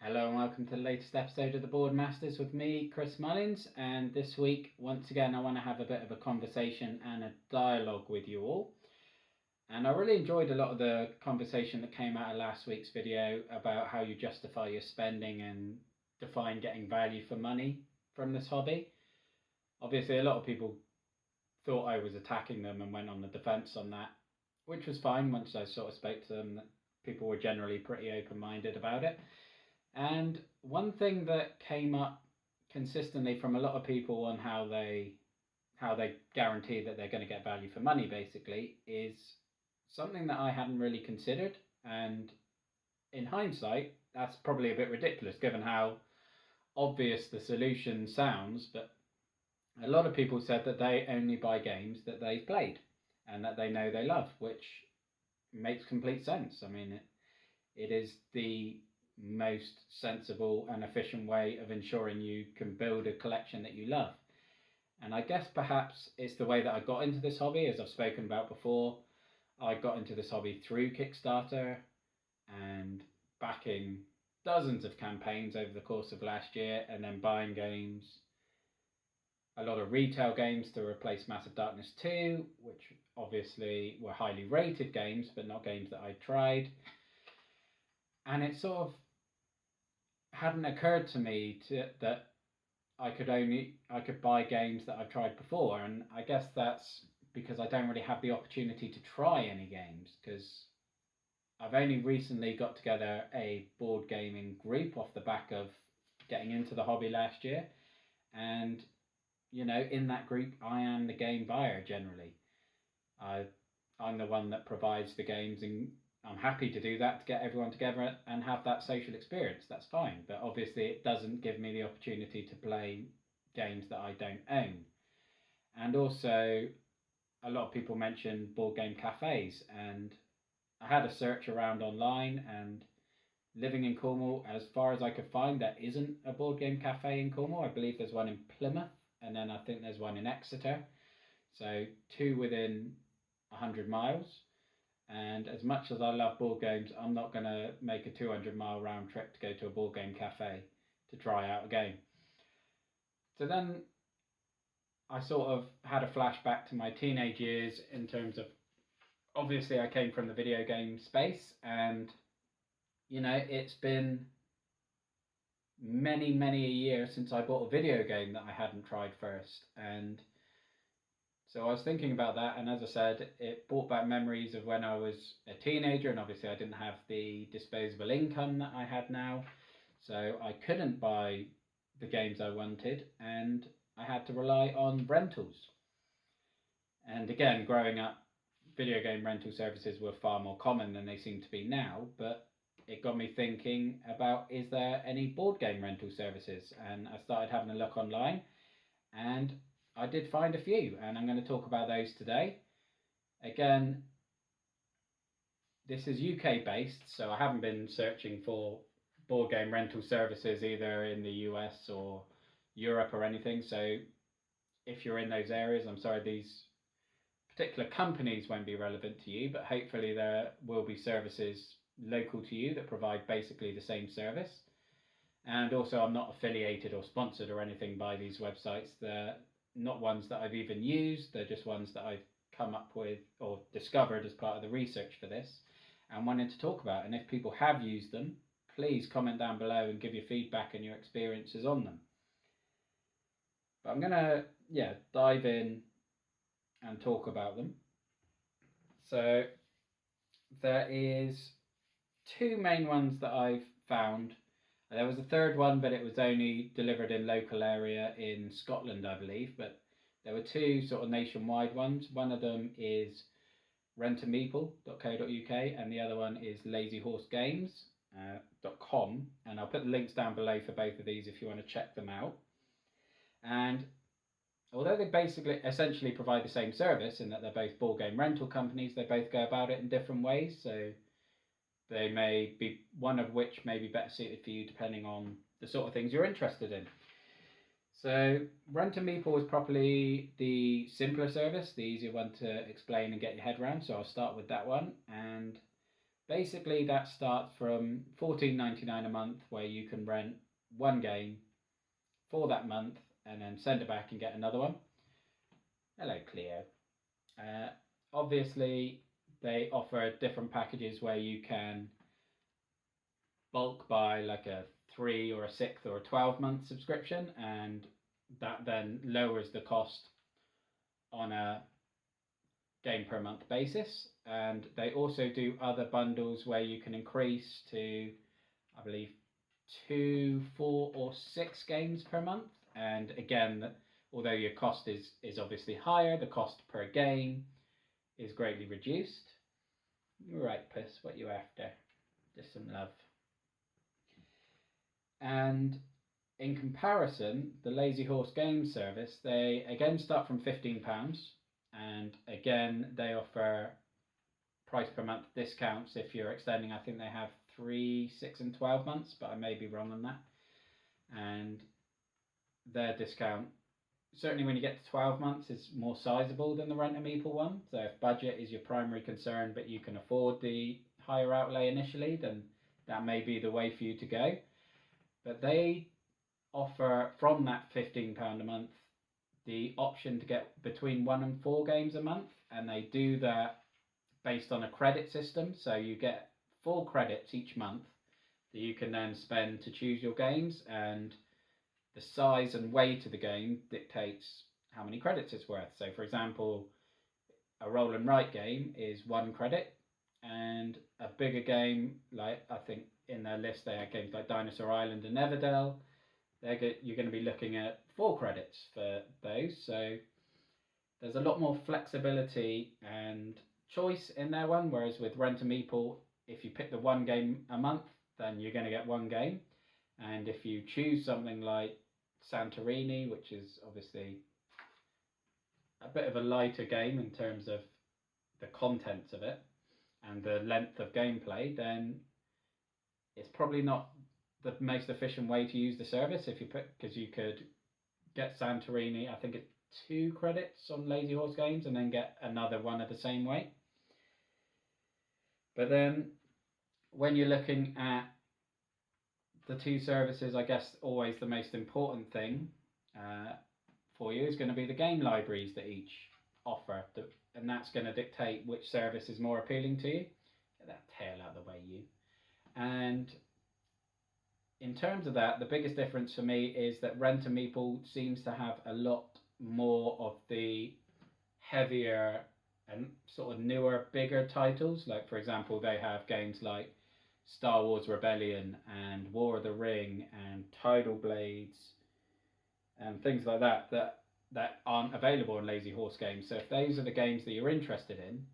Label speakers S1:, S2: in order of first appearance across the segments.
S1: Hello and welcome to the latest episode of the Board Masters with me, Chris Mullins. And this week, once again, I want to have a bit of a conversation and a dialogue with you all. And I really enjoyed a lot of the conversation that came out of last week's video about how you justify your spending and define getting value for money from this hobby. Obviously, a lot of people thought I was attacking them and went on the defense on that, which was fine once I sort of spoke to them. That people were generally pretty open-minded about it. And one thing that came up consistently from a lot of people on how they guarantee that they're going to get value for money basically is something that I hadn't really considered. And in hindsight, that's probably a bit ridiculous given how obvious the solution sounds. But a lot of people said that they only buy games that they've played and that they know they love, which makes complete sense. I mean, it is the most sensible and efficient way of ensuring you can build a collection that you love. And I guess perhaps it's the way that I got into this hobby. As I've spoken about before, I got into this hobby through Kickstarter and backing dozens of campaigns over the course of last year, and then buying games, a lot of retail games to replace Massive Darkness 2, which obviously were highly rated games, but not games that I tried. And it sort of hadn't occurred to me that I could buy games that I've tried before, and I guess that's because I don't really have the opportunity to try any games, because I've only recently got together a board gaming group off the back of getting into the hobby last year, and in that group I am the game buyer generally. I'm the one that provides the games, and I'm happy to do that to get everyone together and have that social experience. That's fine. But obviously it doesn't give me the opportunity to play games that I don't own. And also, a lot of people mention board game cafes, and I had a search around online, and living in Cornwall, as far as I could find, there isn't a board game cafe in Cornwall. I believe there's one in Plymouth, and then I think there's one in Exeter. So 2 within 100 miles. And as much as I love board games, I'm not going to make a 200-mile round trip to go to a board game cafe to try out a game. So then I sort of had a flashback to my teenage years in terms of, obviously I came from the video game space, and it's been many a year since I bought a video game that I hadn't tried first. And so I was thinking about that, and as I said, it brought back memories of when I was a teenager, and obviously I didn't have the disposable income that I had now, so I couldn't buy the games I wanted, and I had to rely on rentals. And again, growing up, video game rental services were far more common than they seem to be now, but it got me thinking about, is there any board game rental services? And I started having a look online, and I did find a few, and I'm going to talk about those today. Again, this is UK based, so I haven't been searching for board game rental services either in the US or Europe or anything. So if you're in those areas, I'm sorry, these particular companies won't be relevant to you, but hopefully there will be services local to you that provide basically the same service. And also, I'm not affiliated or sponsored or anything by these websites. They're not ones that I've even used. They're just ones that I've come up with or discovered as part of the research for this and wanted to talk about. And if people have used them, please comment down below and give your feedback and your experiences on them. But I'm going to dive in and talk about them. So there is 2 main ones that I've found. There was a third one, but it was only delivered in local area in Scotland, I believe. But there were 2 sort of nationwide ones. One of them is rentameeple.co.uk, and the other one is lazyhorsegames.com. And I'll put the links down below for both of these if you want to check them out. And although they essentially provide the same service in that they're both board game rental companies, they both go about it in different ways. So they may be, one of which may be better suited for you depending on the sort of things you're interested in. So Rent a Meeple is probably the simpler service, the easier one to explain and get your head around. So I'll start with that one. And Basically, that starts from $14.99 a month, where you can rent one game for that month and then send it back and get another one. Hello, Cleo. Uh, Obviously, they offer different packages where you can bulk buy like a 3 or a 6 or a 12-month subscription, and that then lowers the cost on a game per month basis. And they also do other bundles where you can increase to, I believe, 2, 4 or 6 games per month. And again, although your cost is obviously higher, the cost per game is greatly reduced. Right, Puss, what you after? Just some love. And in comparison, the Lazy Horse Games service, they again start from £15, and again they offer price per month discounts if you're extending. I think they have 3, 6 and 12 months, but I may be wrong on that. And their discount, certainly when you get to 12 months, is more sizable than the Rent a Meeple one. So if budget is your primary concern, but you can afford the higher outlay initially, then that may be the way for you to go. But they offer, from that £15 a month, the option to get between 1 and 4 games a month, and they do that based on a credit system. So you get 4 credits each month that you can then spend to choose your games, and the size and weight of the game dictates how many credits it's worth. So for example, a roll and write game is 1 credit, and a bigger game, like I think in their list they have games like Dinosaur Island and Everdell, you're going to be looking at 4 credits for those. So there's a lot more flexibility and choice in their one, whereas with Rent a Meeple, if you pick the 1 game a month, then you're going to get 1 game. And if you choose something like Santorini, which is obviously a bit of a lighter game in terms of the contents of it and the length of gameplay, then it's probably not the most efficient way to use the service. Because you could get Santorini, I think it's 2 credits on Lazy Horse Games, and then get another one of the same weight. But then when you're looking at the 2 services, I guess always the most important thing for you is going to be the game libraries that each offer, and that's going to dictate which service is more appealing to you. Get that tail out of the way, you. And in terms of that, the biggest difference for me is that Rent a Meeple seems to have a lot more of the heavier and sort of newer, bigger titles. Like, for example, they have games like Star Wars Rebellion and War of the Ring and Tidal Blades and things like that aren't available in Lazy Horse Games. So if those are the games that you're interested in,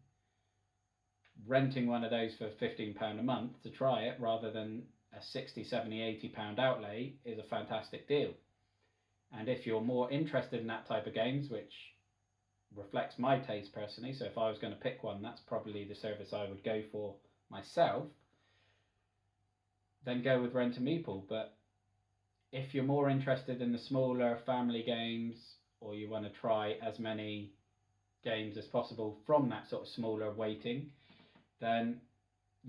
S1: renting one of those for £15 a month to try it rather than a 60, 70, £80 outlay is a fantastic deal. And if you're more interested in that type of games, which reflects my taste personally, so if I was going to pick one, that's probably the service I would go for myself, then go with Rent a Meeple. But if you're more interested in the smaller family games, or you want to try as many games as possible from that sort of smaller weighting, then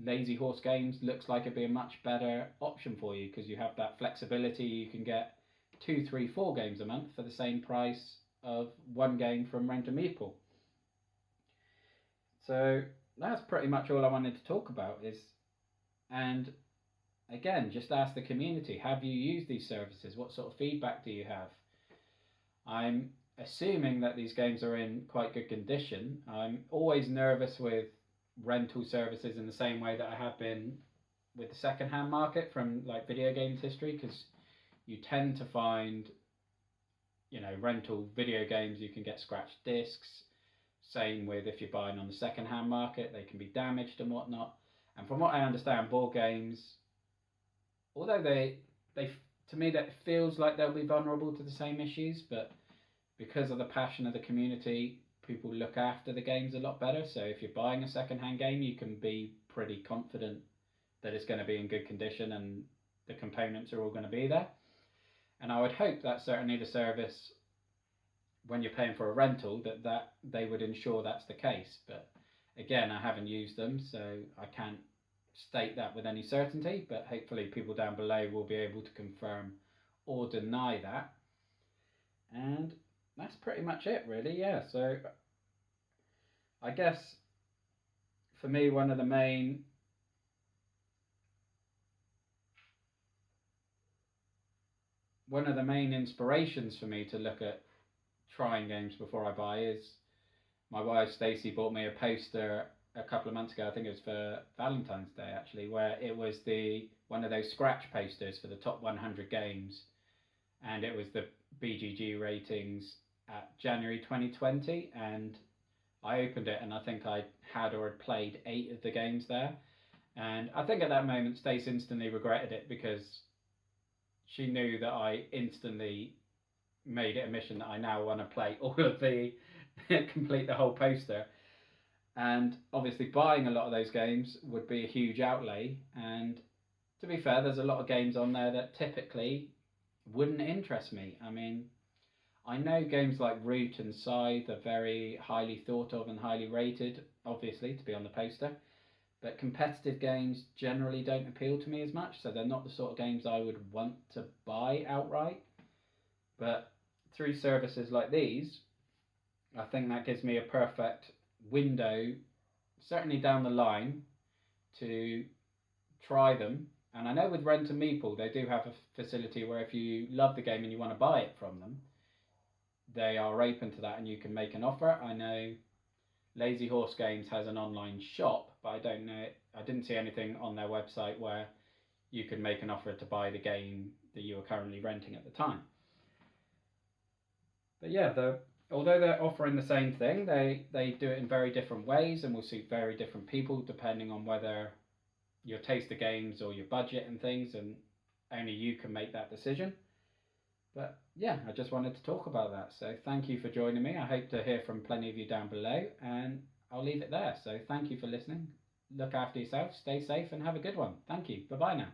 S1: Lazy Horse Games looks like it'd be a much better option for you, because you have that flexibility. You can get 2, 3, 4 games a month for the same price of 1 game from Rent a Meeple. So that's pretty much all I wanted to talk about. And again, just ask the community, have you used these services? What sort of feedback do you have? I'm assuming that these games are in quite good condition. I'm always nervous with rental services in the same way that I have been with the second-hand market from like video games history, because you tend to find, rental video games, you can get scratched discs. Same with if you're buying on the second-hand market, they can be damaged and whatnot. And from what I understand, board games, although they to me that feels like they'll be vulnerable to the same issues, but because of the passion of the community, people look after the games a lot better. So if you're buying a second-hand game, you can be pretty confident that it's going to be in good condition and the components are all going to be there. And I would hope that certainly the service, when you're paying for a rental, that they would ensure that's the case. But again, I haven't used them, so I can't state that with any certainty, but hopefully people down below will be able to confirm or deny that. And that's pretty much it, really. Yeah, so I guess for me, one of the main inspirations for me to look at trying games before I buy is my wife Stacey bought me a poster a couple of months ago. I think it was for Valentine's Day actually, where it was one of those scratch posters for the top 100 games, and it was the BGG ratings at January 2020, and I opened it and I think I had or had played 8 of the games there, and I think at that moment Stace instantly regretted it because she knew that I instantly made it a mission that I now want to play all of complete the whole poster. And obviously buying a lot of those games would be a huge outlay, and to be fair, there's a lot of games on there that typically wouldn't interest me. I mean, I know games like Root and Scythe are very highly thought of and highly rated, obviously, to be on the poster, but competitive games generally don't appeal to me as much, so they're not the sort of games I would want to buy outright. But through services like these, I think that gives me a perfect window, certainly down the line, to try them. And I know with Rent and Meeple, they do have a facility where if you love the game and you want to buy it from them, they are open to that and you can make an offer. I know Lazy Horse Games has an online shop, but I didn't see anything on their website where you could make an offer to buy the game that you are currently renting at the time. But yeah, although they're offering the same thing, they do it in very different ways and will suit very different people depending on whether your taste of games or your budget and things, and only you can make that decision. But yeah, I just wanted to talk about that. So thank you for joining me. I hope to hear from plenty of you down below, and I'll leave it there. So thank you for listening. Look after yourself, stay safe, and have a good one. Thank you. Bye-bye now.